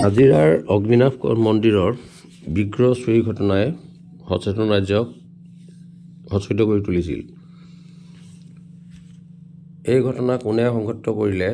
নাজিৰাৰ অগ্নিনাভ মন্দিৰৰ বিগ্ৰহ চুৰি ঘটনাই সচেতন ৰাজ্যক সচেত কৰি তুলিছিল। এই ঘটনা কোনে সংঘটিত কৰিলে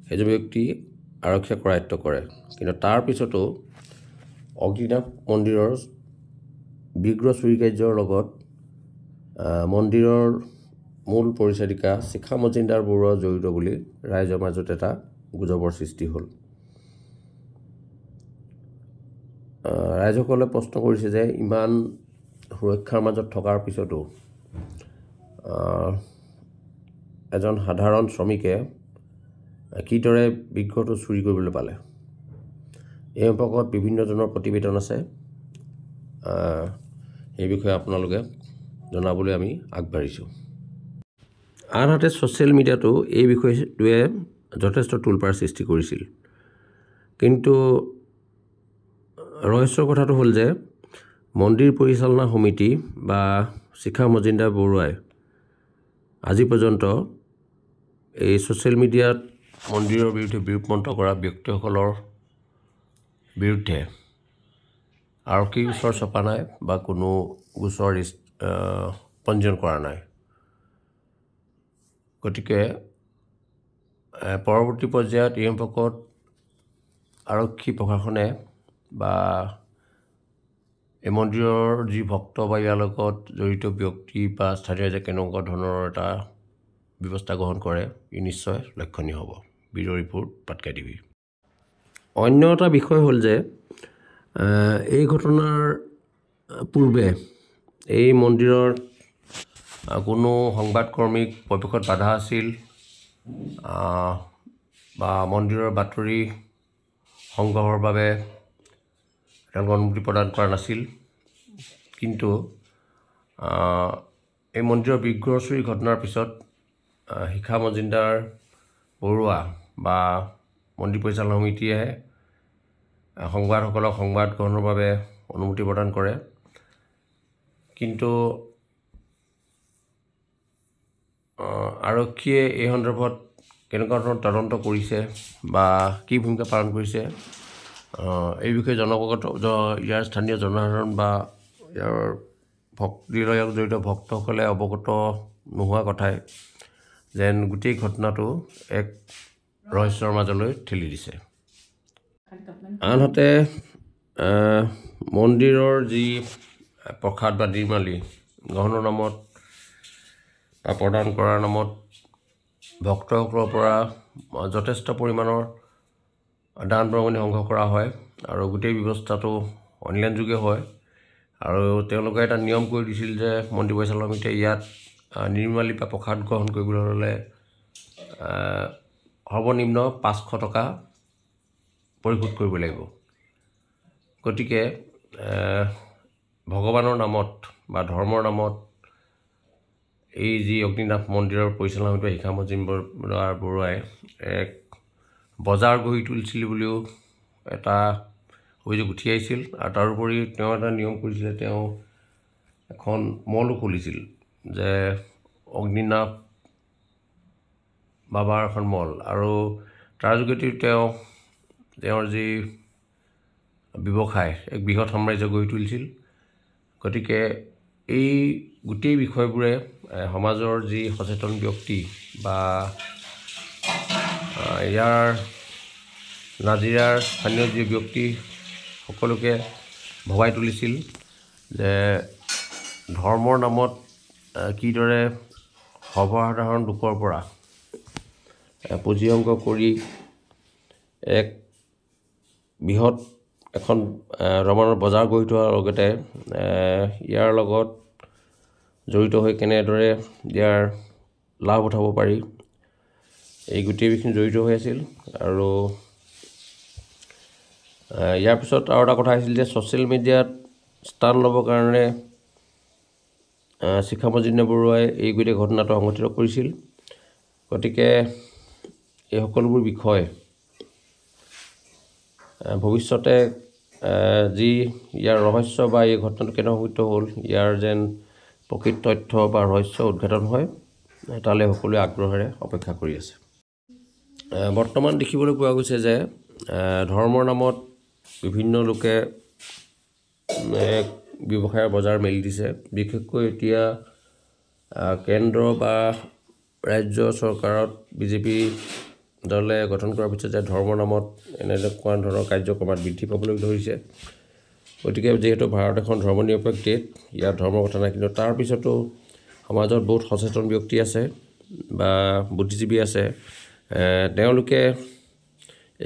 সেইজন ব্যক্তি আৰক্ষীয়ে কৰায়ত্ব কৰে, কিন্তু তাৰ পিছতো অগ্নিনাভ মন্দিৰৰ বিগ্ৰহ চুৰি কাৰ্যৰ লগত মন্দিৰৰ মূল পৰিচাৰিকা শিখা মজিন্দৰ বৰুৱা জড়িত বুলি ৰাইজৰ মাজত এটা গুজবৰ সৃষ্টি হ'ল। ৰাইজসকলে প্ৰশ্ন কৰিছে যে ইমান সুৰক্ষাৰ মাজত থকাৰ পিছতো এজন সাধাৰণ শ্ৰমিকে কিদৰে বিগ্ৰহটো চুৰি কৰিবলৈ পালে। এই সম্পৰ্কত বিভিন্নজনৰ প্ৰতিবেদন আছে, এই বিষয়ে আপোনালোকে জনাবলৈ আমি আগবাঢ়িছোঁ। আনহাতে ছ'চিয়েল মিডিয়াতো এই বিষয়টোৱে যথেষ্ট তোলপাৰ সৃষ্টি কৰিছিল, কিন্তু ৰহস্যৰ কথাটো হ'ল যে মন্দিৰ পৰিচালনা সমিতি বা শিখা মজিন্দৰ বৰুৱাই আজি পৰ্যন্ত এই ছ'চিয়েল মিডিয়াত মন্দিৰৰ বিৰুদ্ধে বিৰূপ মন্তব্য কৰা ব্যক্তিসকলৰ বিৰুদ্ধে আৰক্ষী গোচৰ ছপা নাই বা কোনো গোচৰ পঞ্জীয়ন কৰা নাই। গতিকে পৰৱৰ্তী পৰ্যায়ত এই সম্পৰ্কত আৰক্ষী প্ৰশাসনে বা এই মন্দিৰৰ যি ভক্ত বা ইয়াৰ লগত জড়িত ব্যক্তি বা স্থানীয় ৰাইজে কেনেকুৱা ধৰণৰ এটা ব্যৱস্থা গ্ৰহণ কৰে, ই নিশ্চয় লক্ষণীয় হ'ব। Bureau' report Patkai TV. অন্য এটা বিষয় হ'ল যে এই ঘটনাৰ পূৰ্বে এই মন্দিৰৰ কোনো সংবাদকৰ্মীক প্ৰৱেশত বাধা আছিল বা মন্দিৰৰ বাতৰি সংগ্ৰহৰ বাবে তেওঁলোক অনুমতি প্ৰদান কৰা নাছিল। কিন্তু এই মন্দিৰৰ বিগ্ৰহ চুৰি ঘটনাৰ পিছত শিখা মজিন্দৰ বৰুৱা বা মন্দিৰ পৰিচালনা সমিতিয়ে সংবাদসকলক সংবাদ গ্ৰহণৰ বাবে অনুমতি প্ৰদান কৰে। কিন্তু আৰক্ষীয়ে এই সন্দৰ্ভত কেনেকুৱা ধৰণৰ তদন্ত কৰিছে বা কি ভূমিকা পালন কৰিছে এই বিষয়ে ইয়াৰ স্থানীয় জনসাধাৰণ বা ইয়াৰ ভক্তিৰ জড়িত ভক্তসকলে অৱগত নোহোৱা কথাই যেন গোটেই ঘটনাটো এক ৰহস্যৰ মাজলৈ ঠেলি দিছে। আনহাতে মন্দিৰৰ যি প্ৰসাদ বা নিৰ্মালি গ্ৰহণৰ নামত বা প্ৰদান কৰাৰ নামত ভক্তসকলৰ পৰা যথেষ্ট পৰিমাণৰ দান বৰঙণি সংগ্ৰহ কৰা হয় আৰু গোটেই ব্যৱস্থাটো অনলাইনযোগে হয়। আৰু তেওঁলোকে এটা নিয়ম কৰি দিছিল যে মন্দিৰ পৰিচালনা সমিতিয়ে ইয়াত নিৰ্মালি বা প্ৰসাদ গ্ৰহণ কৰিবলৈ হ'লে সৰ্বনিম্ন 500 টকা পৰিশোধ কৰিব লাগিব। গতিকে ভগৱানৰ নামত বা ধৰ্মৰ নামত এই যি অগ্নিনাভ মন্দিৰৰ পৰিচালনা সমিতি শিখা মজিন্দৰ বৰুৱাই এক বজাৰ গঢ়ি তুলিছিল বুলিও এটা অভিযোগ উঠি আহিছিল। আৰু তাৰোপৰি তেওঁ এটা নিয়ম কৰিছিলে, তেওঁ এখন মলো খুলিছিল যে অগ্নিনাভ বাবাৰ এখন মল, আৰু তাৰ যোগেদি তেওঁৰ যি ব্যৱসায় এক বৃহৎ সাম্ৰাজ্য গঢ়ি তুলিছিল। গতিকে এই গোটেই বিষয়বোৰে সমাজৰ যি সচেতন ব্যক্তি বা ইয়াৰ নাজিৰাৰ স্থানীয় যি ব্যক্তি সকলোকে ভগাই তুলিছিল যে ধৰ্মৰ নামত কিদৰে সৰ্বসাধাৰণ লোকৰ পৰা পুঁজি সংগ্ৰহ কৰি এক বৃহৎ এখন ৰমণৰ বজাৰ গঢ়ি তোলাৰ লগতে ইয়াৰ লগত জড়িত হৈ কেনেদৰে ইয়াৰ লাভ উঠাব পাৰি, এই গোটেই বিষয়খিনি জড়িত হৈ আছিল। আৰু ইয়াৰ পিছত আৰু এটা কথা আহিছিল যে ছ'চিয়েল মিডিয়াত স্থান ল'বৰ কাৰণে শিখা মজিন্দৰ বৰুৱাই এই গোটেই ঘটনাটো সংঘটিত কৰিছিল। গতিকে এই সকলোবোৰ বিষয় ভৱিষ্যতে যি ইয়াৰ ৰহস্য বা এই ঘটনাটো কেনে সংঘটিত হ'ল, ইয়াৰ যেন প্ৰকৃত তথ্য বা ৰহস্য উদ্ঘাটন হয়, তালৈ সকলোৱে আগ্ৰহেৰে অপেক্ষা কৰি আছে। বৰ্তমান দেখিবলৈ পোৱা গৈছে যে ধৰ্মৰ নামত বিভিন্ন লোকে এক ব্যৱসায়ৰ বজাৰ মেলি দিছে। বিশেষকৈ এতিয়া কেন্দ্ৰ বা ৰাজ্য চৰকাৰত বিজেপি দলে গঠন কৰাৰ পিছত যে ধৰ্মৰ নামত এনেকুৱা ধৰণৰ কাৰ্যক্ৰমত বৃদ্ধি পাবলৈ ধৰিছে। গতিকে যিহেতু ভাৰত এখন ধৰ্মনিৰপেক্ষ দেশ, ইয়াত ধৰ্মৰ কথা নাই, কিন্তু তাৰ পিছতো সমাজত বহুত সচেতন ব্যক্তি আছে বা বুদ্ধিজীৱী আছে, তেওঁলোকে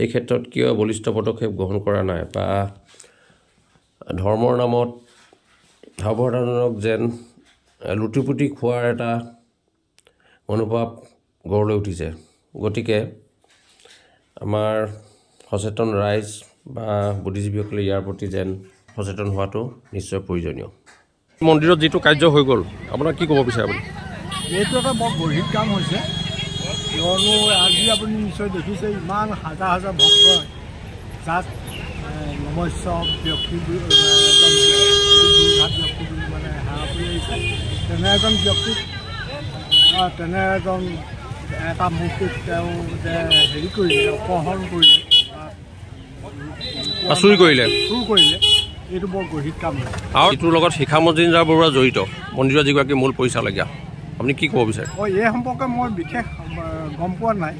এই ক্ষেত্ৰত কিয় বলিষ্ঠ পদক্ষেপ গ্ৰহণ কৰা নাই বা ধৰ্মৰ নামত সৰ্বসাধাৰণক যেন লুটিপুটি খোৱাৰ এটা মনোভাৱ গঢ় লৈ উঠিছে। গতিকে আমাৰ সচেতন ৰাইজ বা বুদ্ধিজীৱীসকলে ইয়াৰ প্ৰতি যেন সচেতন হোৱাটো নিশ্চয় প্ৰয়োজনীয়। মন্দিৰত যিটো কাৰ্য হৈ গ'ল, আপোনাক কি ক'ব বিচাৰে আপুনি? এইটো এটা বৰ গৰিব কাম হৈছে, কিয়নো আজি আপুনি নিশ্চয় দেখিছে ইমান হাজাৰ হাজাৰ ভক্ত যাক নমস্য ব্যক্তি বুলি মানে সেৱা কৰি আহিছে, তেনে এজন ব্যক্তিক তেনে এজন এটা মূৰ্তিক তেওঁ যে হেৰি কৰিলে, অপহৰণ কৰিলে, চুৰ কৰিলে, এইটো বৰ গৰিব কাম হয়। আৰু এইটোৰ লগত শিখা মজিন্দৰ বৰুৱা জড়িত, মন্দিৰৰ যিগৰাকী মূল পৰিচালকীয়া, আপুনি কি ক'ব বিচাৰে? এই সম্পৰ্কে মই বিশেষ গম পোৱা নাই।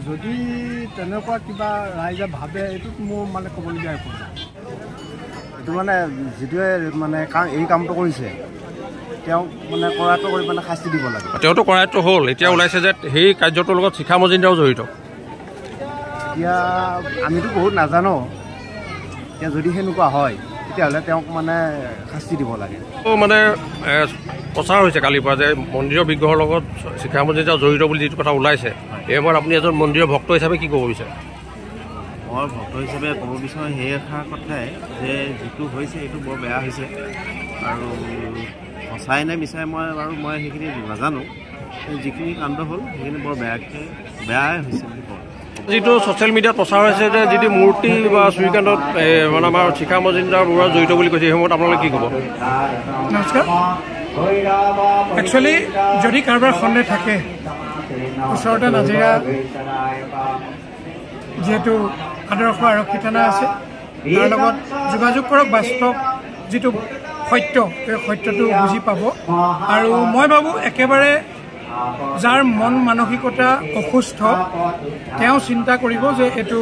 যদি তেনেকুৱা কিবা ৰাইজে ভাবে, এইটোত মোৰ মানে ক'বলগীয়া একো নাই। এইটো মানে যিটোৱে মানে এই কামটো কৰিছে তেওঁক মানে কৰায়ত্ব কৰি মানে শাস্তি দিব লাগে। তেওঁতো কৰায়ত্ব হ'ল, এতিয়া ওলাইছে যে সেই কাৰ্যটোৰ লগত শিখা মজিন্দৰো জড়িত। এতিয়া আমিতো বহুত নাজানো, এতিয়া যদি সেনেকুৱা হয় তেতিয়াহ'লে তেওঁক মানে শাস্তি দিব লাগে। মানে প্ৰচাৰ হৈছে কালিৰ পৰা যে মন্দিৰৰ বিগ্ৰহৰ লগত শিখা মজিন্দৰ জড়িত বুলি যিটো কথা ওলাইছে, এই সময়ত আপুনি এজন মন্দিৰৰ ভক্ত হিচাপে কি ক'ব বিচাৰে? মই ভক্ত হিচাপে ক'ব বিচাৰোঁ সেই এষাৰ কথাই যে যিটো হৈছে এইটো বৰ বেয়া হৈছে, আৰু সঁচাই নে মিছাই মই সেইখিনি নাজানো। যিখিনি কাণ্ড হ'ল সেইখিনি বৰ বেয়াই হৈছে বুলি কওঁ। যিটো ছ'চিয়েল মিডিয়াত প্ৰচাৰ হৈছে যে যিটো মূৰ্তি বা চুৰিকাণ্ডত মানে আমাৰ শিখা মজিন্দৰ বৰুৱা জড়িত বুলি কৈছে, এই সময়ত আপোনালোকে কি ক'ব? নমস্কাৰ। একচুৱেলি যদি কাৰোবাৰ সন্দেহ থাকে, ওচৰতে নাজিৰা যিহেতু আদৰ্শ আৰক্ষী থানা আছে, তাৰ লগত যোগাযোগ কৰক। বাস্তৱ যিটো সত্য, সেই সত্যটো বুজি পাব। আৰু মই ভাবোঁ একেবাৰে যাৰ মন মানসিকতা অসুস্থ, তেওঁ চিন্তা কৰিব যে এইটো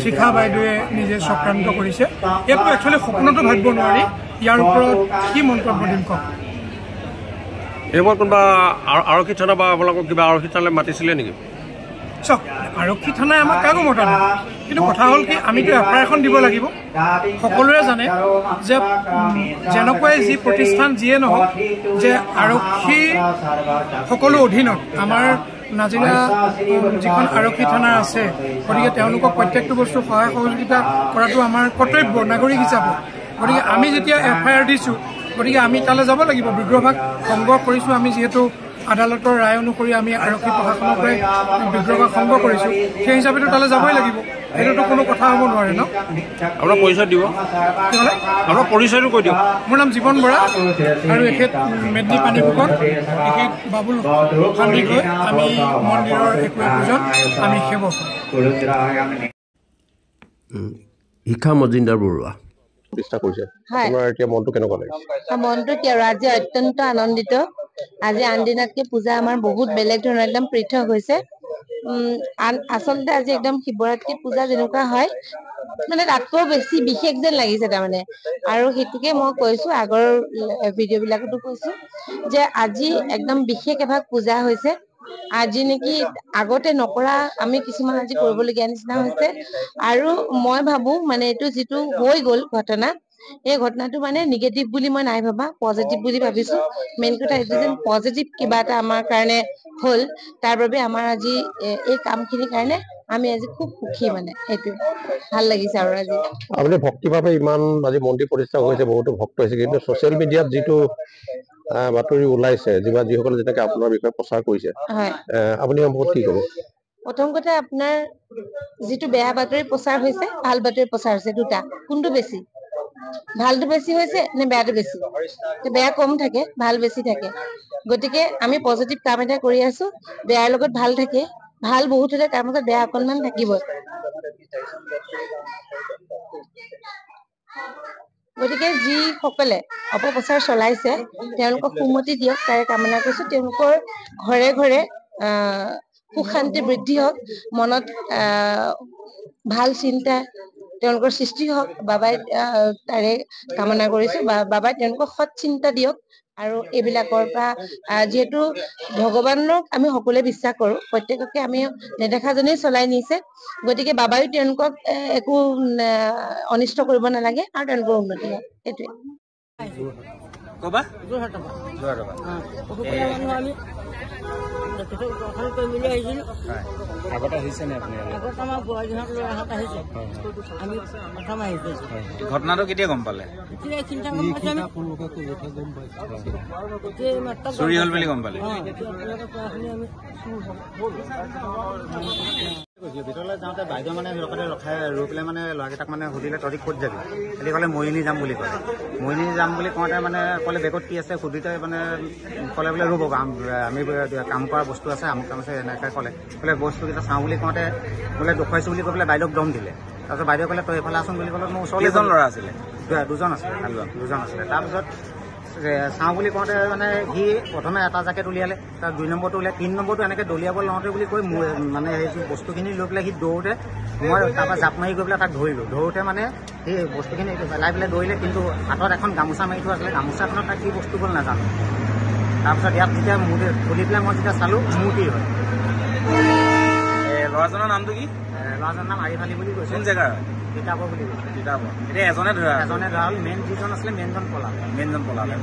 শিখা বাইদেৱে নিজে চক্ৰান্ত কৰিছে। এইটো একচুৱেলি সপোনতো ভাবিব নোৱাৰি। ইয়াৰ ওপৰত কি মন্তব্য দিম কওক? এইবোৰ কোনোবা আৰক্ষী থানা বা আপোনালোকক কিবা আৰক্ষী থানালৈ মাতিছিলে নেকি? চাওক, আৰক্ষী থানাই আমাক কাকো মতা নাই, কিন্তু কথা হ'ল কি, আমিতো এফআইআৰ এখন দিব লাগিব। সকলোৰে জানে যে যেনেকুৱাই যি প্ৰতিষ্ঠান যিয়ে নহওক, যে আৰক্ষী সকলো অধীনত আমাৰ নাজিৰা যিখন আৰক্ষী থানা আছে, গতিকে তেওঁলোকক প্ৰত্যেকটো বস্তু সহায় সহযোগিতা কৰাটো আমাৰ কৰ্তব্য নাগৰিক হিচাপে। গতিকে আমি যেতিয়া এফআইআৰ দিছোঁ, গতিকে আমি তালৈ যাব লাগিব। বিগ্ৰহভাগ সংগ্ৰহ কৰিছোঁ আমি, যিহেতু আদালতৰ ৰায় অনুসৰি আমি আৰক্ষী প্ৰশাসনৰ পৰাই বিগ্ৰহভাগ সংগ্ৰহ কৰিছোঁ, সেই হিচাপেতো তালৈ যাবই লাগিব। এইটোতো কোনো কথা হ'ব নোৱাৰে ন? আপোনাৰ পৰিচয় দিব, আপোনাৰ পৰিচয়টো কৈ দিয়ক। মোৰ নাম জীৱন বৰা, আৰু এখেত মেড্নি পানী ফুকন, এখেত বাবুল সন্দিকৈ। আমি মন্দিৰৰ একো একোজন আমি সেৱক। শিখা মজিন্দৰ বৰুৱা প্ৰতিষ্ঠা কৰিছে, আপোনাৰ এতিয়া মনটো কেনেকুৱা লাগিছে? মনটো কি আৰু, আজি অত্যন্ত আনন্দিত। আজি আন দিনতকে পূজা আমাৰ বহুত বেলেগ ধৰণৰ একদম পৃথক হৈছে। আচলতে আজি একদম শিৱৰাত্ৰি পূজা যেনেকুৱা হয়, মানে তাতকৈ বেছি বিশেষ যেন লাগিছে তাৰমানে। আৰু সেইটোকে মই কৈছো, আগৰ ভিডিঅ' বিলাকতো কৈছো যে আজি একদম বিশেষ এভাগ পূজা হৈছে। আজি নেকি আগতে নকৰা আমি কিছুমান আজি কৰিবলগীয়া নিচিনা হৈছে। আৰু মই ভাবো মানে এইটো যিটো হৈ গ'ল ঘটনা, এই ঘটনাটো মানে নিগেটিভ বুলি মই নাই ভাবা, পজিটিভ বুলি ভাবিছো। মেইন কথা এইটো যেন পজিটিভ কিবা এটা আমাৰ কাৰণে হ'ল, তাৰ বাবে আমাৰ আজি এই কামখিনিৰ কাৰণে আমি আজি খুব সুখী। মানে সেইটোৱে ভাল লাগিছে। আৰু আজি আপুনি ভক্তিভাৱে ইমান আজি মন্দিৰ প্ৰতিষ্ঠা কৰিছে, বহুতো ভক্ত হৈছে, কিন্তু ছচিয়েল মিডিয়াত যিটো বাতৰি ওলাইছে, যিসকলে যেনেকে আপোনাৰ বিষয়ে প্ৰচাৰ কৰিছে, আপুনি বহুত কি ক'ব? প্ৰথম কথা, আপোনাৰ যিটো বেয়া বাতৰি প্ৰচাৰ হৈছে, ভাল বাতৰি প্ৰচাৰ হৈছে, দুটা। কোনটো বেছি? ভালটো বেছি হৈছে নে বেয়াটো বেছি? বেয়া কম থাকে, ভাল বেছি থাকে। গতিকে আমি পজিটিভ কাম এটা কৰি আছো, বেয়াৰ লগত ভাল থাকে। ভাল বহুত হলে তাৰ মাজত বেয়া অকণমান থাকিবই। গতিকে যিসকলে অপপ্ৰচাৰ চলাইছে তেওঁলোকক সুমতি দিয়ক তাৰে কামনা কৰিছো। তেওঁলোকৰ ঘৰে ঘৰে সুখ শান্তি বৃদ্ধি হওক, মনত ভাল চিন্তা তেওঁলোকৰ সৃষ্টি হওক, বাবাই তাৰে কামনা কৰিছো। বাবাই তেওঁলোকক সৎ চিন্তা দিয়ক। আৰু এইবিলাকৰ পৰা যিহেতু ভগৱানক আমি সকলোৱে বিশ্বাস কৰো, প্ৰত্যেককে আমি নেদেখাজনেই চলাই নিছে, গতিকে বাবাই তেওঁলোকক একো অনিষ্ট কৰিব নালাগে আৰু তেওঁলোকৰ উন্নতি হয়। সেইটোৱে। কবা আগতে আহিছে নে আপুনি? আগত আমাৰ বোৱাৰীহঁত ল'ৰাহঁত আহিছে, আমি প্ৰথম আহিছো। ঘটনাটো কেতিয়া গম পালে? চুৰি হ'ল বুলি গম পালে? ভিতৰলৈ যাওঁতে বাইদেউ মানে লগতে ৰৈ পেলাই মানে ল'ৰাকেইটাক মানে সুধিলে তহঁতি ক'ত যাবি? সিহঁতি ক'লে মৰিনী যাম বুলি ক'লে। মৰিনী যাম বুলি কওঁতে মানে ক'লে বেগত কি আছে সুধিতে মানে ক'লে বোলে ৰ'ব আমি কাম কৰা বস্তু আছে, আমুক কাম আছে, এনেকৈ ক'লে বস্তুকেইটা চাওঁ বুলি কওঁতে বোলে দেখুৱাইছোঁ বুলি কৈ পেলাই বাইদেউক দম দিলে। তাৰপিছত বাইদেউ ক'লে তই এইফালে আছোন বুলি ক'লে মোৰ ওচৰলৈ। কেইজন ল'ৰা আছিলে? দুজন আছিলে। তাৰপিছত চাওঁ বুলি কওঁতে মানে সি প্ৰথমে এটা জেকেট উলিয়ালে, তাৰ 2 নম্বৰটো উলিয়াই, 3 নম্বৰটো এনেকৈ দলিয়াব লওঁতে বুলি কৈ মানে সেই বস্তুখিনি লৈ পেলাই সি দৌৰোতে মই তাৰপৰা জাপ মাৰি গৈ পেলাই তাক ধৰোঁতে মানে সেই বস্তুখিনি পেলাই পেলাই দৌৰিলে, কিন্তু হাতত এখন গামোচা মাৰি থোৱা আছিলে, গামোচাখনত তাক কি বস্তু গ'ল নাজানো। তাৰপিছত ইয়াত যেতিয়া খুলি পেলাই মই যেতিয়া চালোঁ মূৰ্তি হয়। ল'ৰাজনৰ নামটো কি? ল'ৰাজনৰ নাম আৰিফ আলী বুলি কৈছে। কোন জেগাৰ? তিতাবৰ বুলি কৈছে। তিতাবৰ। এতিয়া এজনে ধৰা হ'ল, মেইন যিজন আছিলে মেইনজন পলালে।